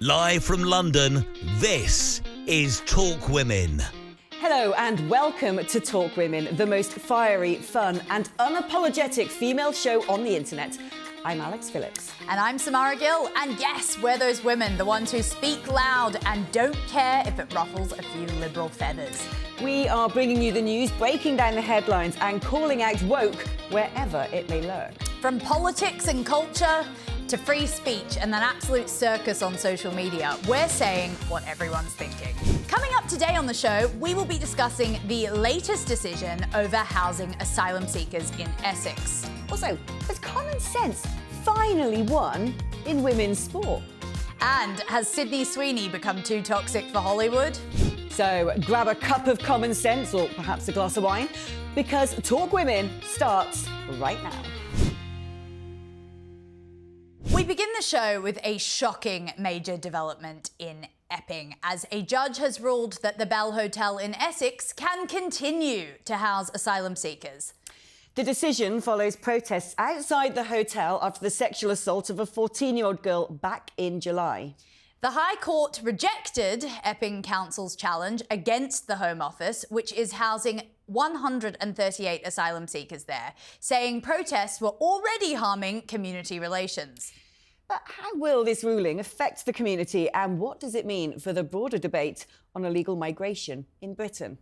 Live from London, this is Talk Women. Hello and welcome to Talk Women, the most fiery, fun and unapologetic female show on the internet. I'm Alex Phillips. And I'm Samara Gill. And yes, we're those women, the ones who speak loud and don't care if it ruffles a few liberal feathers. We are bringing you the news, breaking down the headlines and calling out woke wherever it may lurk. From politics and culture to free speech and an absolute circus on social media, we're saying what everyone's thinking. Coming up today on the show, we will be discussing the latest decision over housing asylum seekers in Essex. Also, has common sense finally won in women's sport? And has Sydney Sweeney become too toxic for Hollywood? So grab a cup of common sense or perhaps a glass of wine, because Talk Women starts right now. We begin the show with a shocking major development in Epping, as a judge has ruled that the Bell Hotel in Essex can continue to house asylum seekers. The decision follows protests outside the hotel after the sexual assault of a 14-year-old girl back in July. The High Court rejected Epping Council's challenge against the Home Office, which is housing 138 asylum seekers there, saying protests were already harming community relations. But how will this ruling affect the community, and what does it mean for the broader debate on illegal migration in Britain?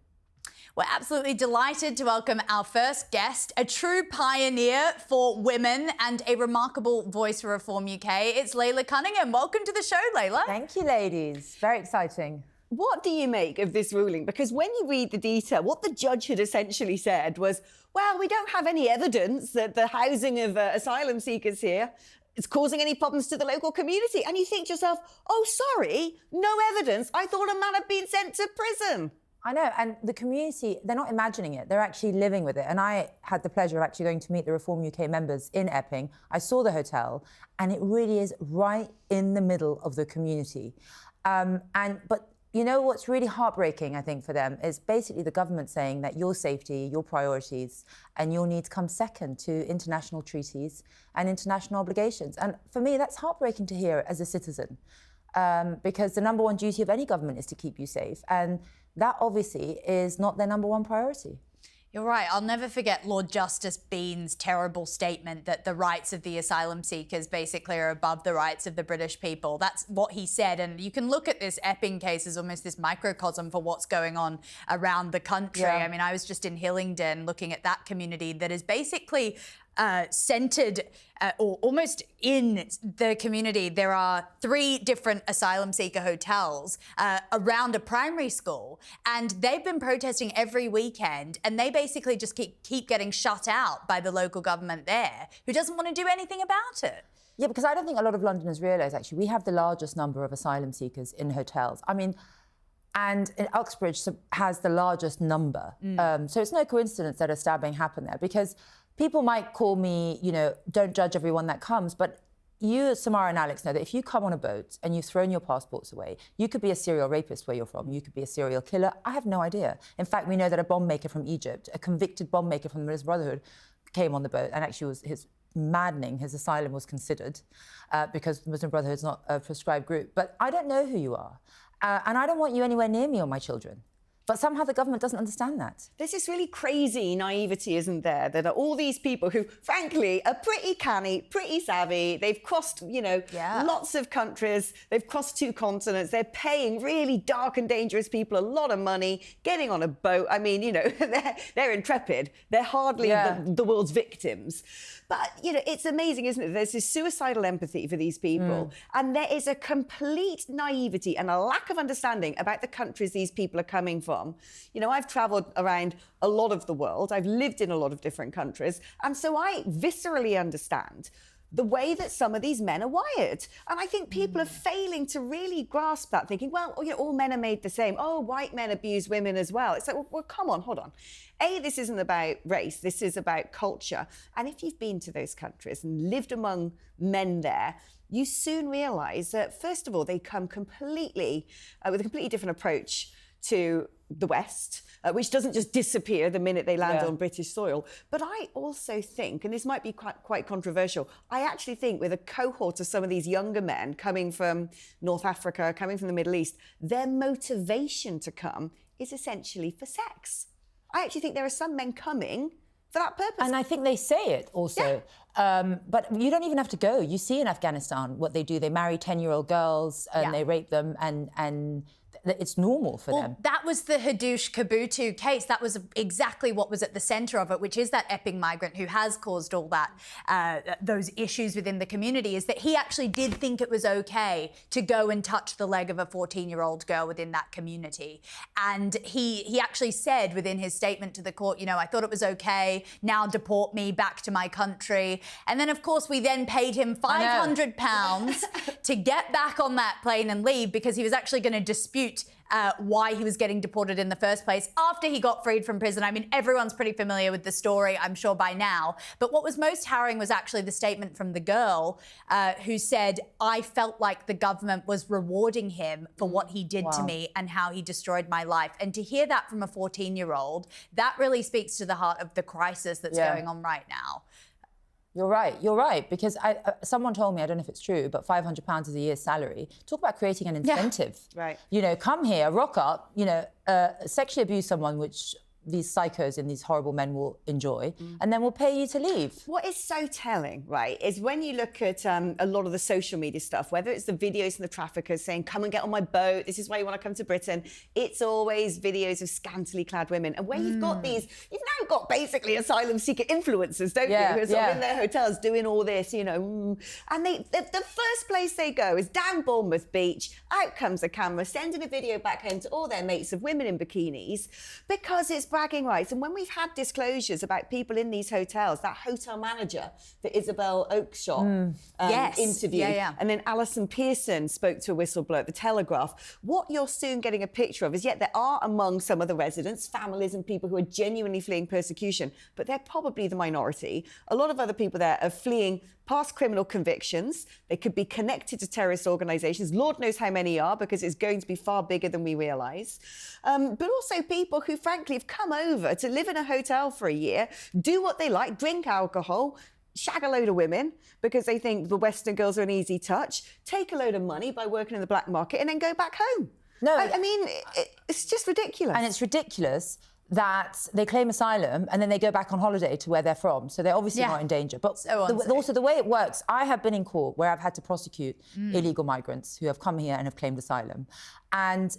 We're absolutely delighted to welcome our first guest, a true pioneer for women and a remarkable voice for Reform UK. It's Laila Cunningham. Welcome to the show, Laila. Thank you, ladies. Very exciting. What do you make of this ruling? Because when you read the detail, what the judge had essentially said was, well, we don't have any evidence that the housing of asylum seekers here is causing any problems to the local community. And you think to yourself, oh, sorry, no evidence. I thought a man had been sent to prison. I know, and the community, they're not imagining it, they're actually living with it. And I had the pleasure of actually going to meet the Reform UK members in Epping. I saw the hotel, and it really is right in the middle of the community. But you know what's really heartbreaking, I think, for them is basically the government saying that your safety, your priorities, and your needs come second to international treaties and international obligations. And for me, that's heartbreaking to hear as a citizen, because the number one duty of any government is to keep you safe. And that obviously is not their number one priority. You're right. I'll never forget Lord Justice Bean's terrible statement that the rights of the asylum seekers basically are above the rights of the British people. That's what he said. And you can look at this Epping case as almost this microcosm for what's going on around the country. Yeah. I mean, I was just in Hillingdon looking at that community that is basically centred or almost in the community. There are 3 different asylum seeker hotels around a primary school, and they've been protesting every weekend, and they basically just keep getting shut out by the local government there, who doesn't want to do anything about it. Yeah, because I don't think a lot of Londoners realise, actually, we have the largest number of asylum seekers in hotels. I mean, and Uxbridge has the largest number. So it's no coincidence that a stabbing happened there, because people might call me, don't judge everyone that comes, but you, Samara and Alex, know that if you come on a boat and you've thrown your passports away, you could be a serial rapist where you're from, you could be a serial killer. I have no idea. In fact, we know that a bomb maker from Egypt, a convicted bomb maker from the Muslim Brotherhood, came on the boat, and actually was his maddening. His asylum was considered because the Muslim Brotherhood is not a prescribed group. But I don't know who you are, and I don't want you anywhere near me or my children. But somehow the government doesn't understand that. There's this really crazy naivety, isn't there? That are all these people who, frankly, are pretty canny, pretty savvy. They've crossed, lots of countries. They've crossed 2 continents. They're paying really dark and dangerous people a lot of money, getting on a boat. I mean, they're intrepid. They're hardly the world's victims. But, it's amazing, isn't it? There's this suicidal empathy for these people. And there is a complete naivety and a lack of understanding about the countries these people are coming from. I've travelled around a lot of the world. I've lived in a lot of different countries. And so I viscerally understand the way that some of these men are wired. And I think people are failing to really grasp that, thinking, well, all men are made the same. Oh, white men abuse women as well. It's like, well, come on, hold on. This isn't about race. This is about culture. And if you've been to those countries and lived among men there, you soon realise that, first of all, they come completely with a completely different approach to the West, which doesn't just disappear the minute they land on British soil. But I also think, and this might be quite controversial, I actually think with a cohort of some of these younger men coming from North Africa, coming from the Middle East, their motivation to come is essentially for sex. I actually think there are some men coming for that purpose. And I think they say it also. But you don't even have to go. You see in Afghanistan what they do. They marry 10-year-old girls and they rape them, and it's normal for them. That was the Haddouche Kabutu case. That was exactly what was at the centre of it, which is that Epping migrant who has caused all that, those issues within the community, is that he actually did think it was okay to go and touch the leg of a 14-year-old girl within that community. And he actually said within his statement to the court, you know, I thought it was okay, now deport me back to my country. And then, of course, we then paid him £500 to get back on that plane and leave, because he was actually going to dispute why he was getting deported in the first place after he got freed from prison. I mean, everyone's pretty familiar with the story, I'm sure, by now. But what was most harrowing was actually the statement from the girl who said, I felt like the government was rewarding him for what he did to me and how he destroyed my life. And to hear that from a 14-year-old, that really speaks to the heart of the crisis that's going on right now. You're right, because someone told me, I don't know if it's true, but £500 is a year's salary. Talk about creating an incentive. Right. You know, come here, rock up, you know, sexually abuse someone, which these psychos and these horrible men will enjoy, and then we'll pay you to leave. What is so telling, right, is when you look at a lot of the social media stuff, whether it's the videos from the traffickers saying, come and get on my boat, this is why you want to come to Britain, it's always videos of scantily clad women. And when you've got these, you've now got basically asylum seeker influencers, don't you, who are sort of in their hotels doing all this, you know, and the first place they go is down Bournemouth Beach, out comes a camera, sending a video back home to all their mates of women in bikinis, because it's bragging rights. And when we've had disclosures about people in these hotels, that hotel manager that Isabel Oakeshott interviewed, and then Alison Pearson spoke to a whistleblower at the Telegraph, what you're soon getting a picture of is, yet there are among some of the residents, families and people who are genuinely fleeing persecution, but they're probably the minority. A lot of other people there are fleeing past criminal convictions. They could be connected to terrorist organisations. Lord knows how many are, because it's going to be far bigger than we realise. But also people who, frankly, have come over to live in a hotel for a year, do what they like, drink alcohol, shag a load of women because they think the Western girls are an easy touch, take a load of money by working in the black market, and then go back home. No, I mean, it's just ridiculous. And it's ridiculous that they claim asylum and then they go back on holiday to where they're from. So they're obviously not in danger. But also the way it works, I have been in court where I've had to prosecute illegal migrants who have come here and have claimed asylum. And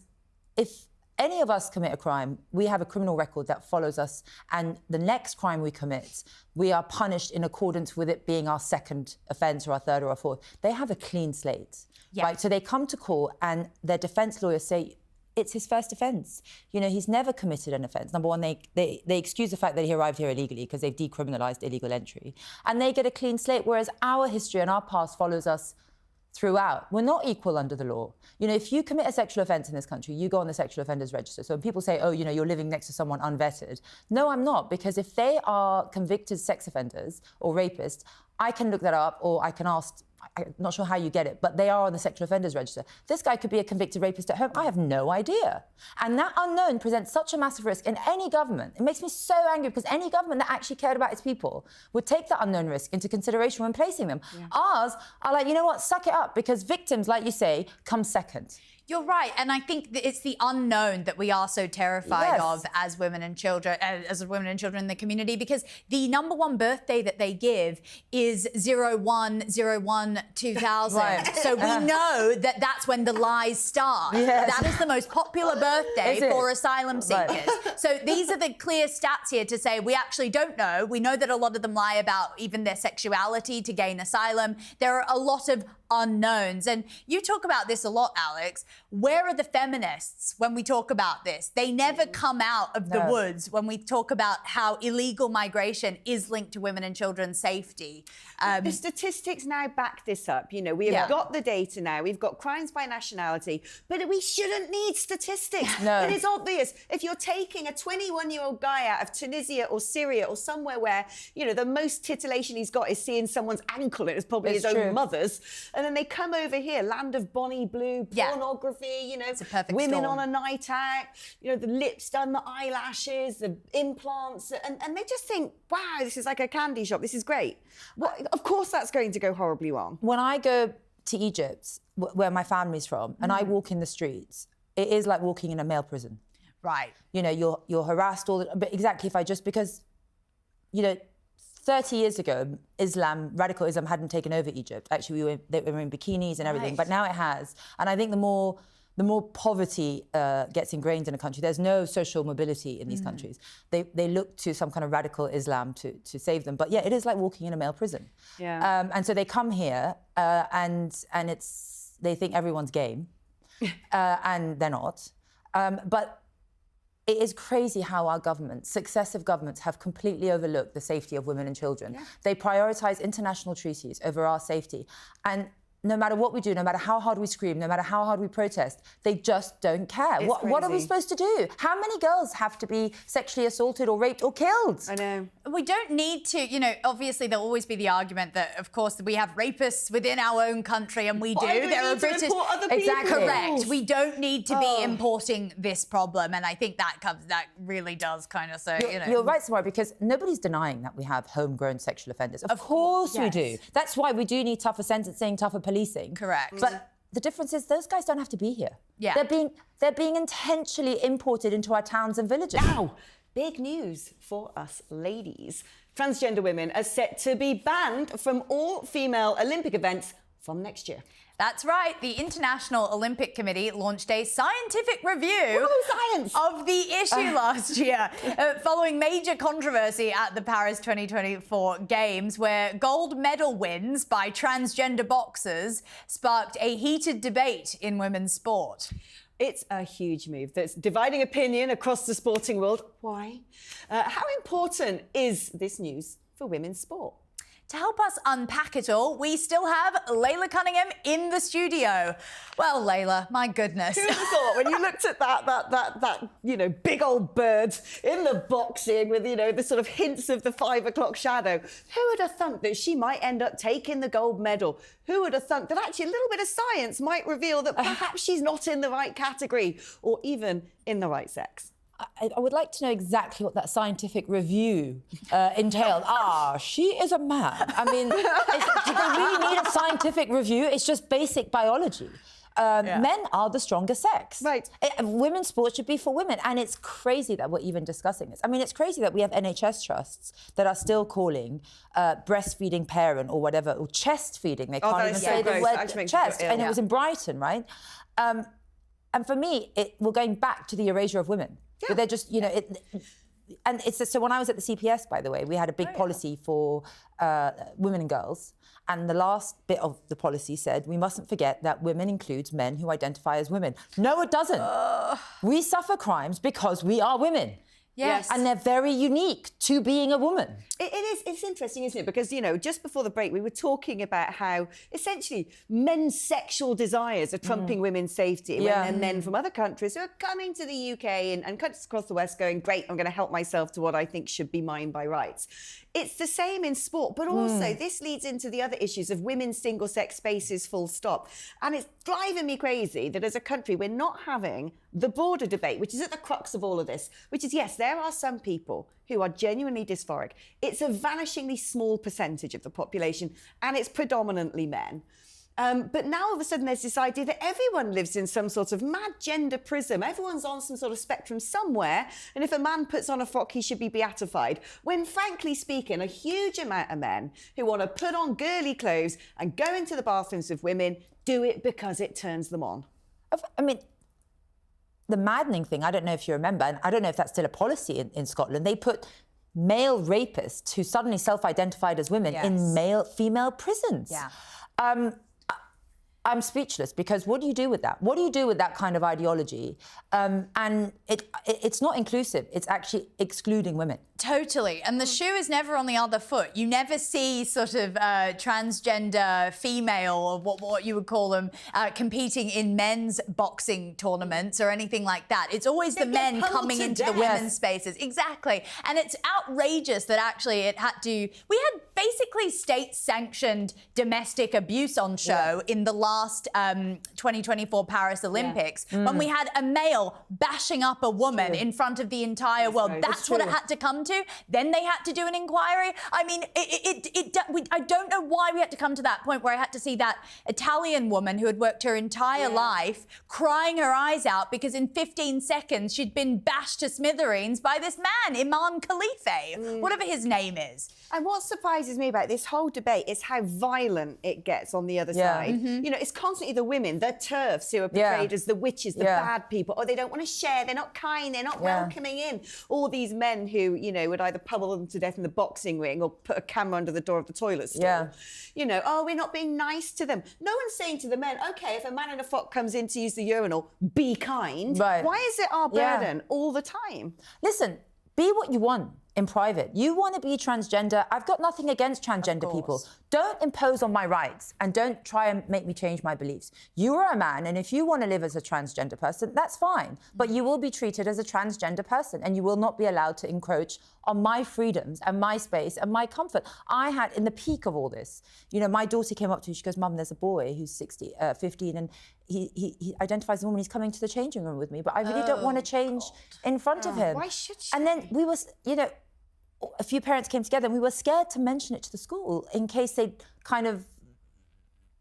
if any of us commit a crime, we have a criminal record that follows us, and the next crime we commit, we are punished in accordance with it being our second offence or our third or our fourth. They have a clean slate, right? So they come to court and their defence lawyers say, it's his first offence. You know, he's never committed an offence. Number one, they excuse the fact that he arrived here illegally because they've decriminalised illegal entry. And they get a clean slate, whereas our history and our past follows us throughout. We're not equal under the law. You know, if you commit a sexual offence in this country, you go on the sexual offenders register. So when people say, oh, you know, you're living next to someone unvetted. No, I'm not, because if they are convicted sex offenders or rapists, I can look that up, or I can ask, I'm not sure how you get it, but they are on the sexual offenders register. This guy could be a convicted rapist at home. I have no idea. And that unknown presents such a massive risk in any government. It makes me so angry, because any government that actually cared about its people would take that unknown risk into consideration when placing them. Ours are like, you know what, suck it up, because victims, like you say, come second. You're right, and I think that it's the unknown that we are so terrified of as women and children, in the community, because the number one birthday that they give is 01/01/2000. So we know that that's when the lies start. That is the most popular birthday for asylum seekers. So these are the clear stats here to say we actually don't know. We know that a lot of them lie about even their sexuality to gain asylum. There are a lot of unknowns. And you talk about this a lot, Alex. Where are the feminists when we talk about this? They never come out of the woods when we talk about how illegal migration is linked to women and children's safety. The statistics now back this up. You know, we have got the data now. We've got crimes by nationality, but we shouldn't need statistics. It is obvious. If you're taking a 21-year-old guy out of Tunisia or Syria or somewhere where, you know, the most titillation he's got is seeing someone's ankle, and it's probably his own mother's, and then they come over here, land of Bonnie Blue, pornography, choreography, you know, It's a perfect women storm. on a night out, you know, the lips done, the eyelashes, the implants, and they just think, wow, this is like a candy shop. This is great. Well, of course, that's going to go horribly wrong. When I go to Egypt, where my family's from, and I walk in the streets, it is like walking in a male prison. Right. You know, you're harassed all the, but exactly because, you know, 30 years ago, radical Islam hadn't taken over Egypt. Actually, they were in bikinis and everything, but now it has. And I think the more poverty gets ingrained in a country, there's no social mobility in these countries. They look to some kind of radical Islam to save them. But yeah, it is like walking in a male prison. Yeah. And so they come here and they think everyone's game, and they're not. But it is crazy how our governments, successive governments, have completely overlooked the safety of women and children. Yeah. They prioritise international treaties over our safety. And no matter what we do, no matter how hard we scream, no matter how hard we protest, they just don't care. What are we supposed to do? How many girls have to be sexually assaulted or raped or killed? I know. We don't need to, you know, obviously there'll always be the argument that, of course, we have rapists within our own country, and we do. There are British... Exactly. Correct. We don't need to be importing this problem, and I think that really does kind of say, you know. You're right, Samara, because nobody's denying that we have homegrown sexual offenders. Of course we do. That's why we do need tougher sentencing, tougher policing. Correct. But the difference is those guys don't have to be here. Yeah. They're being intentionally imported into our towns and villages. Now, big news for us ladies. Transgender women are set to be banned from all female Olympic events from next year. That's right. The International Olympic Committee launched a scientific review of the issue last year, following major controversy at the Paris 2024 Games, where gold medal wins by transgender boxers sparked a heated debate in women's sport. It's a huge move that's dividing opinion across the sporting world. Why? How important is this news for women's sport? To help us unpack it all, we still have Laila Cunningham in the studio. Well, Laila, my goodness. Who would have thought when you looked at that you know, big old bird in the boxing with, you know, the sort of hints of the 5 o'clock shadow, who would have thunk that she might end up taking the gold medal? Who would have thunk that actually a little bit of science might reveal that perhaps she's not in the right category or even in the right sex? I would like to know exactly what that scientific review entailed. She is a man. I mean, do they really need a scientific review? It's just basic biology. Men are the stronger sex. Right. Women's sport should be for women. And it's crazy that we're even discussing this. I mean, it's crazy that we have NHS trusts that are still calling breastfeeding parent or whatever, or chest feeding. They can't even say the word chest. And it was in Brighton, right? And for me, we're going back to the erasure of women. Yeah. But they're just, you know, and it's so when I was at the CPS, by the way, we had a big policy for women and girls. And the last bit of the policy said, we mustn't forget that women includes men who identify as women. No, it doesn't. We suffer crimes because we are women. Yes. And they're very unique to being a woman. It's interesting, isn't it? Because, you know, just before the break, we were talking about how essentially men's sexual desires are trumping women's safety. Yeah. When men from other countries who are coming to the UK and countries across the West going, great, I'm going to help myself to what I think should be mine by rights. It's the same in sport, but also this leads into the other issues of women's single-sex spaces, full stop. And it's driving me crazy that as a country, we're not having the broader debate, which is at the crux of all of this, which is, yes, there are some people who are genuinely dysphoric. It's a vanishingly small percentage of the population, and it's predominantly men. But now all of a sudden there's this idea that everyone lives in some sort of mad gender prism. Everyone's on some sort of spectrum somewhere. And if a man puts on a frock, he should be beatified. When frankly speaking, a huge amount of men who want to put on girly clothes and go into the bathrooms with women do it because it turns them on. I mean, the maddening thing, I don't know if you remember, and I don't know if that's still a policy in Scotland, they put male rapists who suddenly self-identified as women in female prisons. Yeah. I'm speechless because what do you do with that? What do you do with that kind of ideology? And it's not inclusive. It's actually excluding women. Totally. And the shoe is never on the other foot. You never see sort of transgender female, or what you would call them, competing in men's boxing tournaments or anything like that. It's always the men coming into the women's spaces. Exactly. And it's outrageous that actually we had basically state-sanctioned domestic abuse on show in the last last 2024 Paris Olympics, when we had a male bashing up a woman in front of the entire world. That's what it had to come to. Then they had to do an inquiry. I mean, I don't know why we had to come to that point where I had to see that Italian woman who had worked her entire life crying her eyes out because in 15 seconds she'd been bashed to smithereens by this man, Imam Khalifa, whatever his name is. And what surprises me about this whole debate is how violent it gets on the other side. You know, it's constantly the women, the TERFs, who are portrayed as the witches, the bad people. Oh, they don't want to share, they're not kind, they're not welcoming in. All these men who, you know, would either pummel them to death in the boxing ring or put a camera under the door of the toilet stall. You know, oh, we're not being nice to them. No one's saying to the men, OK, if a man in a frock comes in to use the urinal, be kind. Right. Why is it our burden all the time? Listen, be what you want in private. You want to be transgender. I've got nothing against transgender people. Don't impose on my rights and don't try and make me change my beliefs. You are a man, and if you want to live as a transgender person, that's fine. But you will be treated as a transgender person, and you will not be allowed to encroach on my freedoms and my space and my comfort. I had, in the peak of all this, you know, my daughter came up to me, she goes, Mum, there's a boy who's 15, and he identifies as a woman, he's coming to the changing room with me, but I really don't want to change in front of him. Why should she? And then we was, you know, a few parents came together and we were scared to mention it to the school in case they'd kind of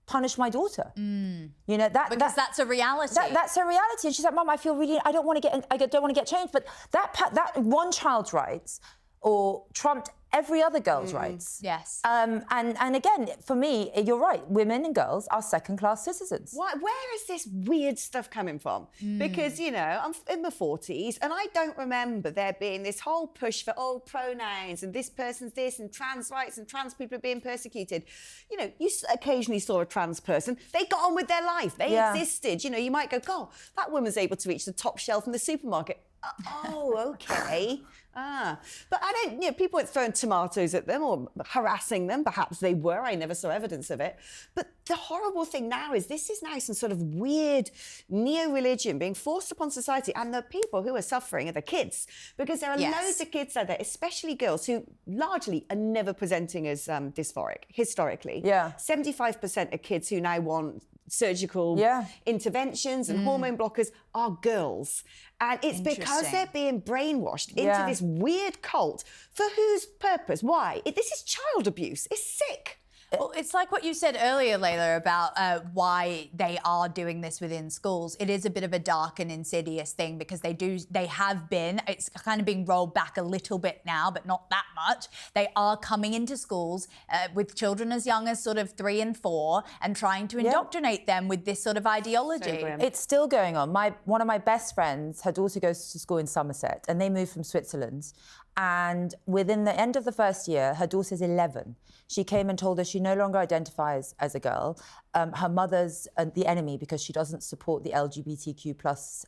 punish my daughter. You know, because that's a reality. That's a reality. And she's like, Mum, I don't want to get changed. But that one child's rights or trumped every other girl's rights. Yes. And again, for me, you're right. Women and girls are second-class citizens. Where is this weird stuff coming from? Because, you know, I'm in my 40s and I don't remember there being this whole push for pronouns and this person's this and trans rights and trans people are being persecuted. You know, you occasionally saw a trans person. They got on with their life. They existed. You know, you might go, God, that woman's able to reach the top shelf in the supermarket. Oh, OK. But I don't, you know, people weren't throwing tomatoes at them or harassing them. Perhaps they were. I never saw evidence of it. But the horrible thing now is this is now some sort of weird neo-religion being forced upon society. And the people who are suffering are the kids. Because there are loads of kids out there, especially girls, who largely are never presenting as dysphoric, historically. 75% of kids who now want surgical interventions and hormone blockers are girls. And it's because they're being brainwashed into this weird cult. For whose purpose? Why? This is child abuse. It's sick. Well, it's like what you said earlier, Laila, about why they are doing this within schools. It is a bit of a dark and insidious thing because they have been, it's kind of being rolled back a little bit now, but not that much. They are coming into schools with children as young as sort of 3 and 4 and trying to indoctrinate them with this sort of ideology. So it's still going on. One of my best friends, her daughter goes to school in Somerset and they moved from Switzerland. And within the end of the first year, her daughter's 11. She came and told us she no longer identifies as a girl. Her mother's the enemy because she doesn't support the LGBTQ plus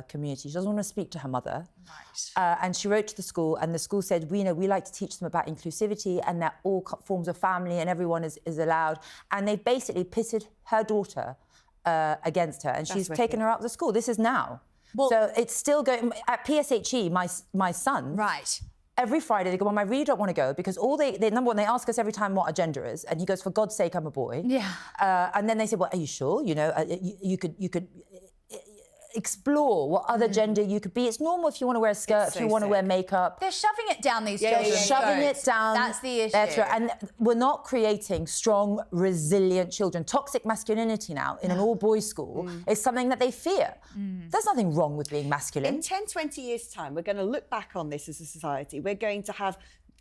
community. She doesn't want to speak to her mother. Right. And she wrote to the school, and the school said, we like to teach them about inclusivity and that all forms of family and everyone is allowed. And they basically pitted her daughter against her, and she's taken her out of the school. This is now. Well, so it's still going. At PSHE, my son, every Friday they go, Mum, I really don't want to go because number one, they ask us every time what our gender is, and he goes, for God's sake, I'm a boy. And then they say, well, are you sure? You know, you could explore what other gender you could be. It's normal if you want to wear a skirt, if you want to wear makeup. They're shoving it down these children. Shoving it down. That's the issue. That's right. And we're not creating strong, resilient children. Toxic masculinity now in an all-boys school is something that they fear. There's nothing wrong with being masculine. In 10, 20 years' time, we're going to look back on this as a society. We're going to have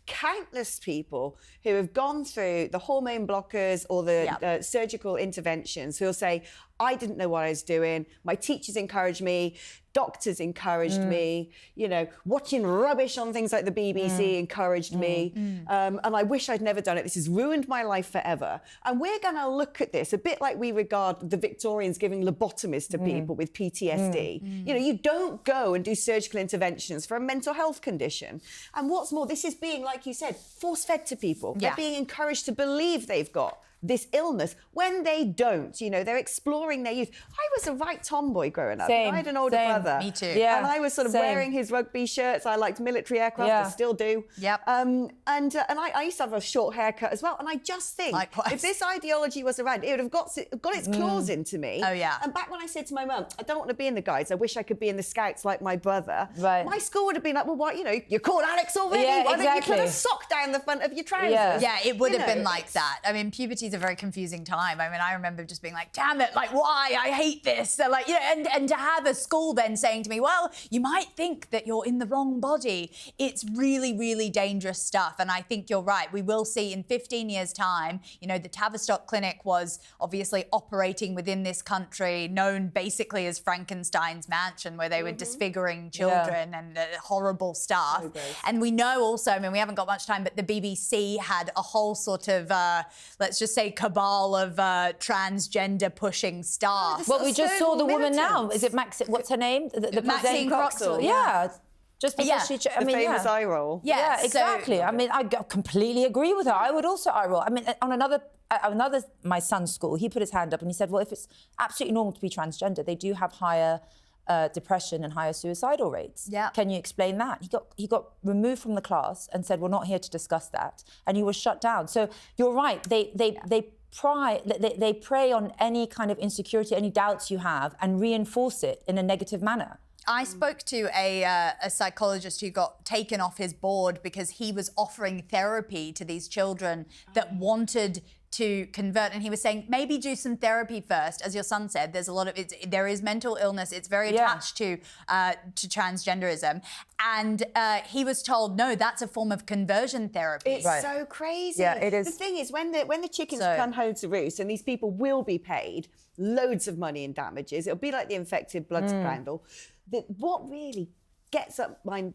countless people who have gone through the hormone blockers or the surgical interventions who'll say, I didn't know what I was doing. My teachers encouraged me. Doctors encouraged me. You know, watching rubbish on things like the BBC encouraged me. And I wish I'd never done it. This has ruined my life forever. And we're going to look at this a bit like we regard the Victorians giving lobotomies to people with PTSD. You know, you don't go and do surgical interventions for a mental health condition. And what's more, this is being, like you said, force-fed to people. They're being encouraged to believe they've got this illness when they don't. You know, they're exploring their youth. I was a right tomboy growing up. Same, I had an older same. brother. Me too. Yeah, And I was sort of same. wearing his rugby shirts. I liked military aircraft. I still do. Yep. And I used to have a short haircut as well. And I just think Likewise. if this ideology was around, it would have got its claws into me. Oh, yeah. And back when I said to my mum, I don't want to be in the Guides. I wish I could be in the Scouts like my brother. Right. My school would have been like, well, what, you know, you're called Alex already. Yeah, Why don't you exactly. put a sock down the front of your trousers? Yeah, it would You have know, been like that. I mean, puberty is a very confusing time. I mean, I remember just being like, damn it, like, why? I hate this. They're like, and to have a school then saying to me, well, you might think that you're in the wrong body. It's really, really dangerous stuff. And I think you're right. We will see in 15 years' time, you know, the Tavistock Clinic was obviously operating within this country, known basically as Frankenstein's mansion, where they were disfiguring children and horrible stuff. And we know also, I mean, we haven't got much time, but the BBC had a whole sort of, let's just say, cabal of transgender pushing staff. Well, we just saw the woman now. militants. Is it Max? What's her name? The Maxine Croxall. Yeah. Just because Yeah. she, The famous eye roll. Yeah, Yeah, exactly. I mean, completely agree with her. I would also eye roll. I mean, on another, my son's school, he put his hand up and he said, well, if it's absolutely normal to be transgender, they do have higher depression and higher suicidal rates. Yeah. Can you explain that? He got removed from the class and said, we're not here to discuss that. And he was shut down. So you're right. They prey on any kind of insecurity, any doubts you have, and reinforce it in a negative manner. I spoke to a psychologist who got taken off his board because he was offering therapy to these children that wanted to convert, and he was saying maybe do some therapy first. As your son said, there's a lot of there is mental illness. It's very attached to transgenderism, and he was told no, that's a form of conversion therapy. It's so crazy. Yeah, it is. The thing is, when the chickens come home to roost, and these people will be paid loads of money in damages, it'll be like the infected blood scandal. What really gets up mine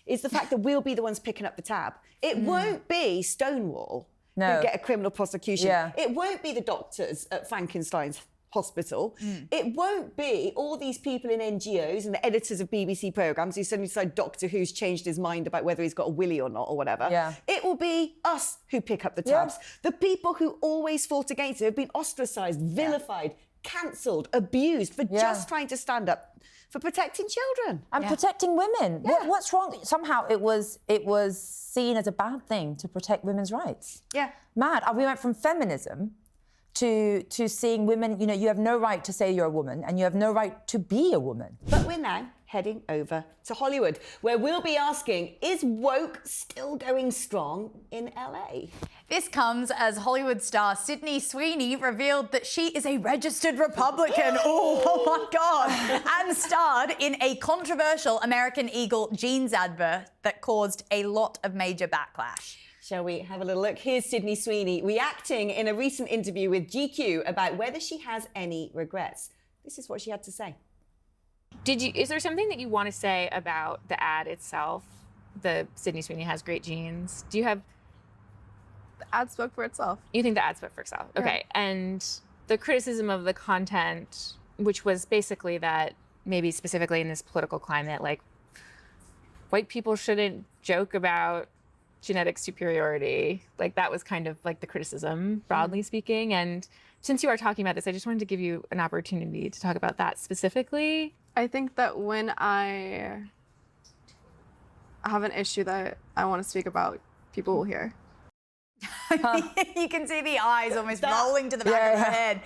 is the fact that we'll be the ones picking up the tab. It won't be Stonewall who get a criminal prosecution. Yeah. It won't be the doctors at Frankenstein's hospital. It won't be all these people in NGOs and the editors of BBC programmes who suddenly decide Doctor Who's changed his mind about whether he's got a willy or not or whatever. Yeah. It will be us who pick up the tabs. The people who always fought against it have been ostracised, vilified, cancelled, abused for just trying to stand up for protecting children. And protecting women. What's wrong? Somehow it was seen as a bad thing to protect women's rights. Yeah. Mad. We went from feminism to seeing women, you know, you have no right to say you're a woman and you have no right to be a woman. But we're now heading over to Hollywood, where we'll be asking, is woke still going strong in LA? This comes as Hollywood star Sydney Sweeney revealed that she is a registered Republican. Oh my God. And starred in a controversial American Eagle jeans advert that caused a lot of major backlash. Shall we have a little look? Here's Sydney Sweeney reacting in a recent interview with GQ about whether she has any regrets. This is what she had to say. Is there something that you want to say about the ad itself? The Sydney Sweeney has great genes. Do you have... The ad spoke for itself. You think the ad spoke for itself? Yeah. Okay. And the criticism of the content, which was basically that maybe specifically in this political climate, like white people shouldn't joke about genetic superiority. Like that was kind of like the criticism, broadly speaking. And since you are talking about this, I just wanted to give you an opportunity to talk about that specifically. I think that when I have an issue that I want to speak about, people will hear. You can see the eyes almost rolling to the back of her head.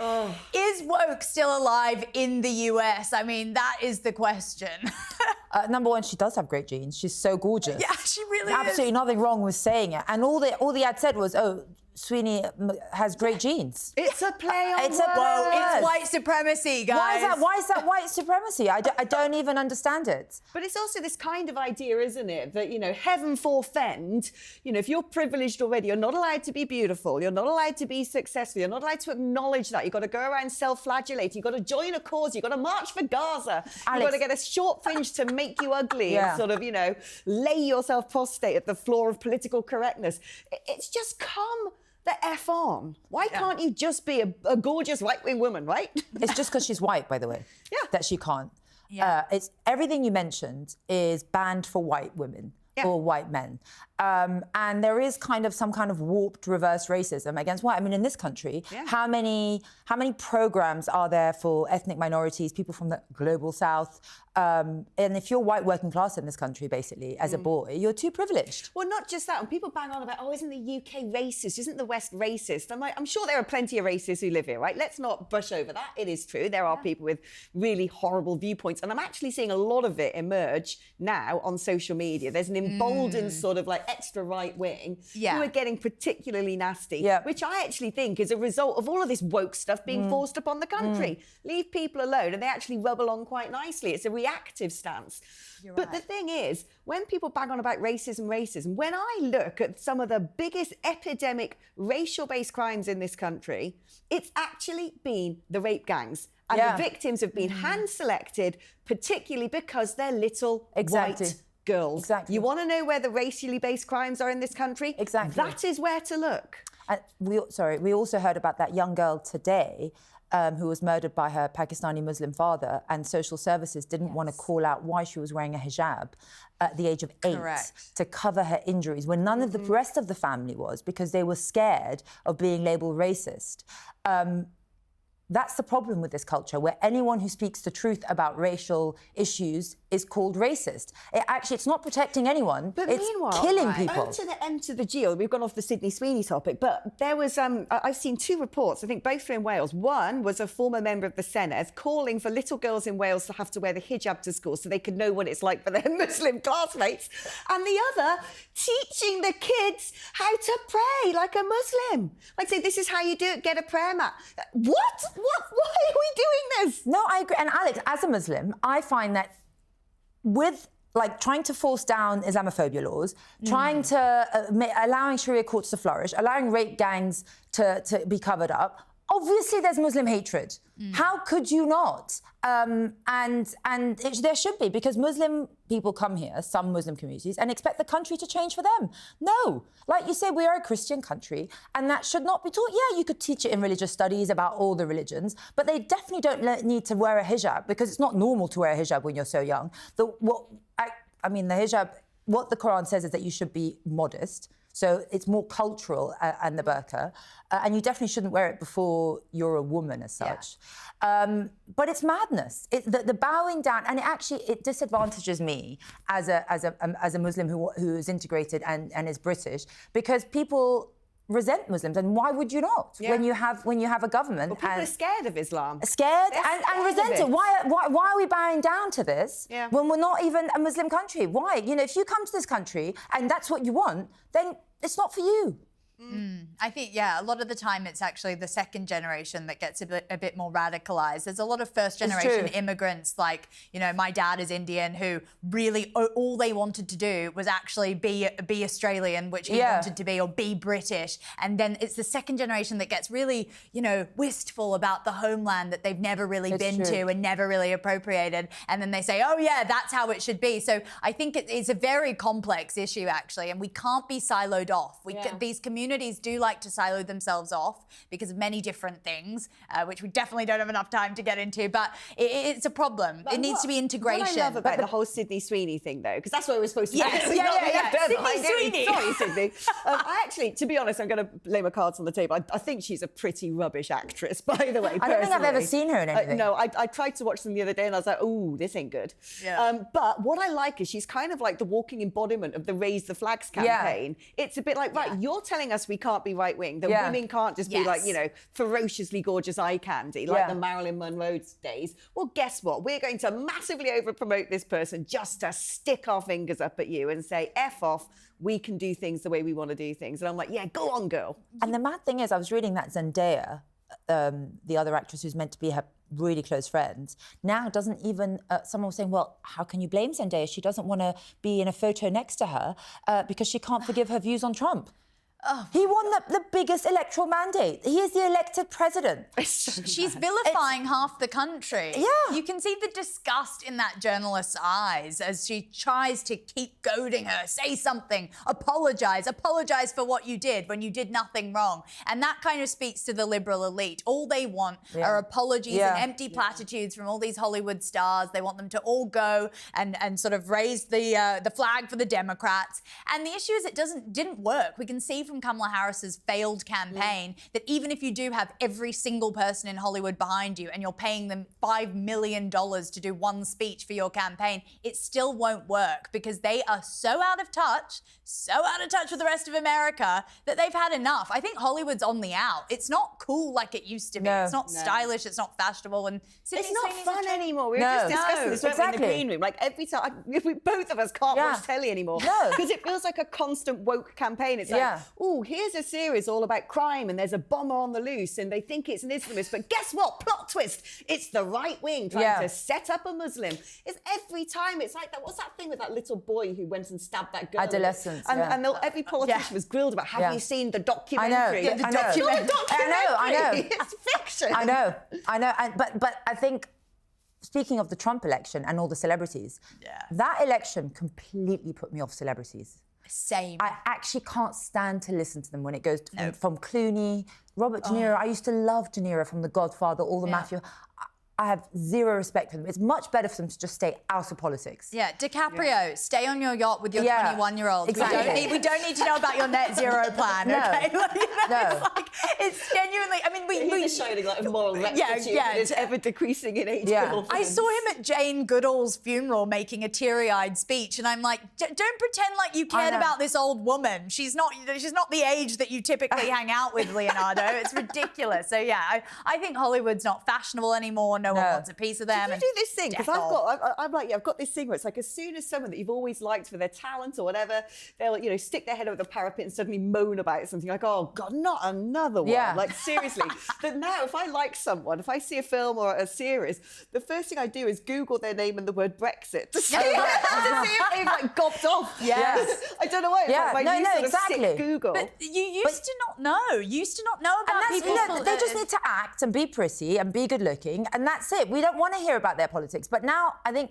Is woke still alive in the US? I mean, that is the question. Number one, she does have great genes. She's so gorgeous. Yeah, she really Absolutely is. nothing wrong with saying it. And all the ad said was, oh, Sweeney has great genes. It's a play on It's a words. play on It's words. white supremacy, guys. Why is that white supremacy? I don't even understand it. But it's also this kind of idea, isn't it? That, you know, heaven forfend, you know, if you're privileged already, you're not allowed to be beautiful. You're not allowed to be successful. You're not allowed to acknowledge that. You've got to go around self-flagellating. You've got to join a cause. You've got to march for Gaza. You've got to get a short fringe to make you ugly and sort of, you know, lay yourself prostrate at the floor of political correctness. It's just come the F on. Why can't you just be a gorgeous right-wing woman, right? It's just because she's white, by the way, that she can't. Yeah. It's everything you mentioned is banned for white women or white men. And there is kind of some kind of warped reverse racism against white. I mean, in this country, how many programs are there for ethnic minorities, people from the global south? And if you're white working class in this country, basically, as a boy, you're too privileged. Well, not just that. And people bang on about, oh, isn't the UK racist? Isn't the West racist? I'm like, I'm sure there are plenty of racists who live here, right? Let's not brush over that. It is true. There are people with really horrible viewpoints. And I'm actually seeing a lot of it emerge now on social media. There's an emboldened sort of like extra right wing who are getting particularly nasty, which I actually think is a result of all of this woke stuff being forced upon the country. Leave people alone and they actually rub along quite nicely. It's a reactive stance. But the thing is, when people bang on about racism, when I look at some of the biggest epidemic racial-based crimes in this country, it's actually been the rape gangs. And the victims have been hand-selected, particularly because they're little white girls. Exactly. You want to know where the racially based crimes are in this country? Exactly. That is where to look. We also heard about that young girl today who was murdered by her Pakistani Muslim father, and social services didn't want to call out why she was wearing a hijab at the age of 8 to cover her injuries, when none of the rest of the family was, because they were scared of being labelled racist. That's the problem with this culture, where anyone who speaks the truth about racial issues is called racist. It's not protecting anyone, but it's meanwhile, killing people. O to the M to the Gill, we've gone off the Sydney Sweeney topic, but there was, I've seen 2 reports, I think both are in Wales. One was a former member of the Senedd calling for little girls in Wales to have to wear the hijab to school so they could know what it's like for their Muslim classmates. And the other, teaching the kids how to pray like a Muslim. Like, say, this is how you do it, get a prayer mat. What? Why are we doing this? No, I agree. And Alex, as a Muslim, I find that with trying to force down Islamophobia laws, trying to allowing Sharia courts to flourish, allowing rape gangs to be covered up, obviously there's Muslim hatred. How could you not? There should be, because Muslim people come here, some Muslim communities, and expect the country to change for them. No. Like you say, we are a Christian country, and that should not be taught. Yeah, you could teach it in religious studies about all the religions, but they definitely don't need to wear a hijab, because it's not normal to wear a hijab when you're so young. The hijab, what the Quran says is that you should be modest. So it's more cultural, and the burqa. And you definitely shouldn't wear it before you're a woman as such. But it's madness. The bowing down, and it disadvantages me as a Muslim who is integrated and is British, because people resent Muslims, and why would you not? When you have a government, well, people are scared of Islam, scared and resent it. Why are we bowing down to this when we're not even a Muslim country? Why? If you come to this country and that's what you want, then it's not for you. I think, a lot of the time it's actually the second generation that gets a bit more radicalised. There's a lot of first generation immigrants, like, my dad is Indian, who really all they wanted to do was actually be Australian, which he wanted to be, or be British. And then it's the second generation that gets really, wistful about the homeland that they've never really been to and never really appropriated. And then they say, oh yeah, that's how it should be. So I think it's a very complex issue, actually, and we can't be siloed off. These communities do like to silo themselves off because of many different things, which we definitely don't have enough time to get into, but it's a problem. It needs to be integration. What I love about the whole Sydney Sweeney thing, though, because that's what we're supposed to do. Sydney Sweeney. Sorry, Sydney. I actually, to be honest, I'm going to lay my cards on the table. I think she's a pretty rubbish actress, by the way, I don't think I've ever seen her in anything. No, I tried to watch them the other day and I was like, ooh, this ain't good. But what I like is she's kind of like the walking embodiment of the Raise the Flags campaign. It's a bit like, right, you're telling us we can't be right-wing, that women can't just be like, ferociously gorgeous eye candy, like the Marilyn Monroe days. Well, guess what? We're going to massively over-promote this person just to stick our fingers up at you and say, F off, we can do things the way we want to do things. And I'm like, yeah, go on, girl. And the mad thing is, I was reading that Zendaya, the other actress who's meant to be her really close friend, now doesn't even, someone was saying, well, how can you blame Zendaya? She doesn't want to be in a photo next to her because she can't forgive her views on Trump. He won the biggest electoral mandate. He is the elected president. She's vilifying half the country. Yeah. You can see the disgust in that journalist's eyes as she tries to keep goading her. Say something. Apologise. Apologise for what you did when you did nothing wrong. And that kind of speaks to the liberal elite. All they want are apologies and empty platitudes from all these Hollywood stars. They want them to all go and sort of raise the flag for the Democrats. And the issue is it didn't work. We can see from Kamala Harris's failed campaign that even if you do have every single person in Hollywood behind you and you're paying them $5 million to do one speech for your campaign, it still won't work because they are so out of touch with the rest of America that they've had enough. I think Hollywood's on the out. It's not cool like it used to be. No. It's not stylish. It's not fashionable. And Sydney It's not Sweeney's fun anymore. We were just discussing this weren't we, in the green room. Like every time, both of us can't watch telly anymore because it feels like a constant woke campaign. It's like, oh, here's a series all about crime and there's a bomber on the loose and they think it's an Islamist, but guess what? Plot twist. It's the right wing trying to set up a Muslim. It's every time. It's like that. What's that thing with that little boy who went and stabbed that girl? Adolescence. And every politician was grilled about, have you seen the documentary? I know. The documentary. I know. It's fiction. I know. But I think, speaking of the Trump election and all the celebrities, that election completely put me off celebrities. Same. I actually can't stand to listen to them when it goes from Clooney, Robert De Niro. I used to love De Niro from The Godfather, all the mafia. I have zero respect for them. It's much better for them to just stay out of politics. Yeah, DiCaprio, stay on your yacht with your 21-year-old. Exactly. We don't need to know about your net zero plan, okay? It's genuinely, I mean, He's shining like a moral rectitude that is ever decreasing in age. I saw him at Jane Goodall's funeral making a teary-eyed speech, and I'm like, don't pretend like you cared about this old woman. She's not the age that you typically hang out with, Leonardo. It's ridiculous. So yeah, I think Hollywood's not fashionable anymore. No one wants a piece of them. Did you do this thing? Because I've got this thing where it's like as soon as someone that you've always liked for their talent or whatever, they'll stick their head over the parapet and suddenly moan about something like, oh God, not another one. Yeah. Like seriously. But now if I like someone, if I see a film or a series, the first thing I do is Google their name and the word Brexit to see, if they've like gobbed off. Yes. I don't know why. Yeah. Like my new sort of sick Google. But you used to not know. You used to not know about people. They just need to act and be pretty and be good looking, and that's it. We don't want to hear about their politics. But now I think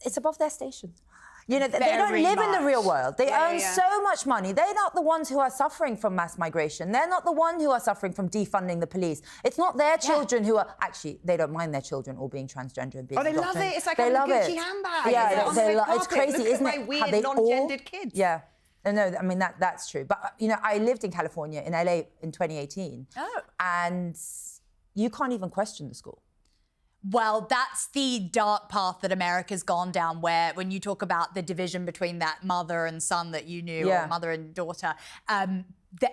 it's above their station. They don't live in the real world. They earn so much money. They're not the ones who are suffering from mass migration. They're not the one who are suffering from defunding the police. It's not their children who are... Actually, they don't mind their children all being transgender and being they adopted. love it. It's like they love Gucci it. handbag. Yeah, it's crazy, Look isn't at it? my weird non-gendered kids. Yeah. No, I mean, that's true. But, I lived in California, in LA, in 2018. Oh. And you can't even question the school. Well, that's the dark path that America's gone down, where when you talk about the division between that mother and son that you knew, or mother and daughter,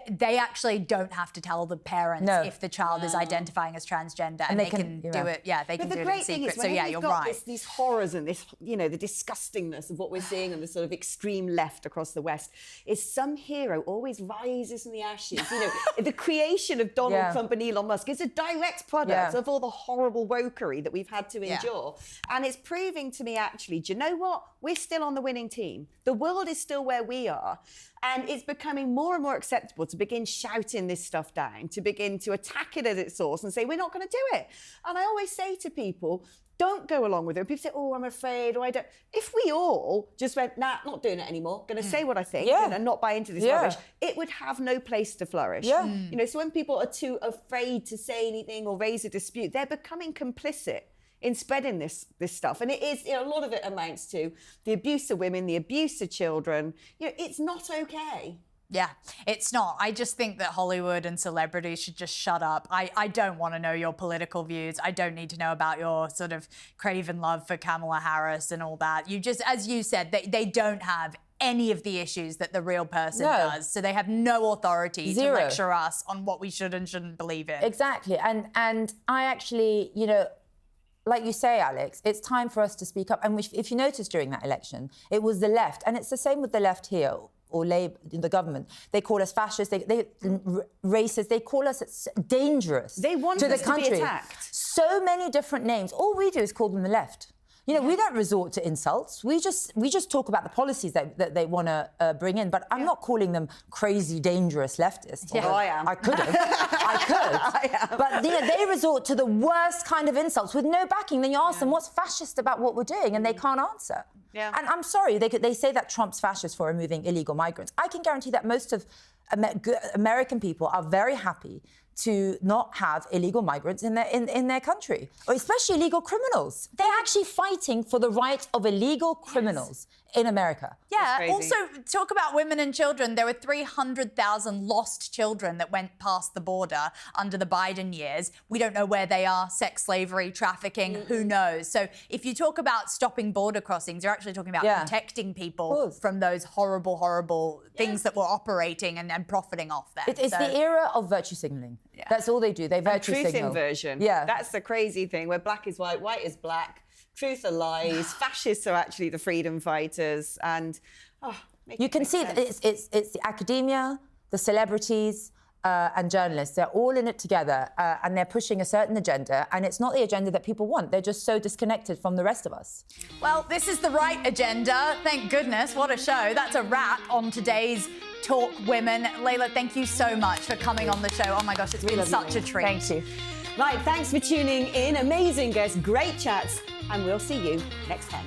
they actually don't have to tell the parents if the child is identifying as transgender, and they can do it. Yeah, they can do it in secret. So yeah, you're right. These horrors and this, the disgustingness of what we're seeing on the sort of extreme left across the West is some hero always rises from the ashes. The creation of Donald Trump and Elon Musk is a direct product of all the horrible wokery that we've had to endure, and it's proving to me actually. Do you know what? We're still on the winning team. The world is still where we are. And it's becoming more and more acceptable to begin shouting this stuff down, to begin to attack it at its source and say, we're not going to do it. And I always say to people, don't go along with it. People say, oh, I'm afraid, or I don't. If we all just went, nah, not doing it anymore, going to say what I think and not buy into this rubbish, it would have no place to flourish. Yeah. So when people are too afraid to say anything or raise a dispute, they're becoming complicit in spreading this stuff. And it is, a lot of it amounts to the abuse of women, the abuse of children. It's not okay. Yeah, it's not. I just think that Hollywood and celebrities should just shut up. I don't want to know your political views. I don't need to know about your sort of craven love for Kamala Harris and all that. You just, as you said, they don't have any of the issues that the real person does. So they have no authority to lecture us on what we should and shouldn't believe in. Exactly. And I actually, like you say, Alex, it's time for us to speak up. And if you notice during that election, it was the left. And it's the same with the left here, or Labour, in the government. They call us fascists, they racist, they call us dangerous they want to the us country. To be attacked. So many different names. All we do is call them the left. You know, we don't resort to insults. We just talk about the policies that they want to bring in. But I'm not calling them crazy, dangerous leftists. Yeah. Oh, I am. I could have. I could. I am. But you know, they resort to the worst kind of insults with no backing. Then you ask them what's fascist about what we're doing, and they can't answer. Yeah. And I'm sorry, they say that Trump's fascist for removing illegal migrants. I can guarantee that most of American people are very happy to not have illegal migrants in their country, or especially illegal criminals. They're actually fighting for the rights of illegal criminals in America. Yeah, also talk about women and children. There were 300,000 lost children that went past the border under the Biden years. We don't know where they are, sex slavery, trafficking, who knows? So if you talk about stopping border crossings, you're actually talking about protecting people from those horrible, horrible things that were operating and profiting off them. It's the era of virtue signalling. Yeah. That's all they do. They virtue truth signal. inversion. Yeah. That's the crazy thing, where black is white, white is black, truth are lies, fascists are actually the freedom fighters, and you can see that it's the academia, the celebrities, and journalists. They're all in it together, and they're pushing a certain agenda, and it's not the agenda that people want. They're just so disconnected from the rest of us. Well, this is the right agenda. Thank goodness. What a show. That's a wrap on today's Talk Women. Laila, thank you so much for coming on the show. Oh my gosh, it's been such a treat. Thank you. Right, thanks for tuning in. Amazing guests, great chats, and we'll see you next time.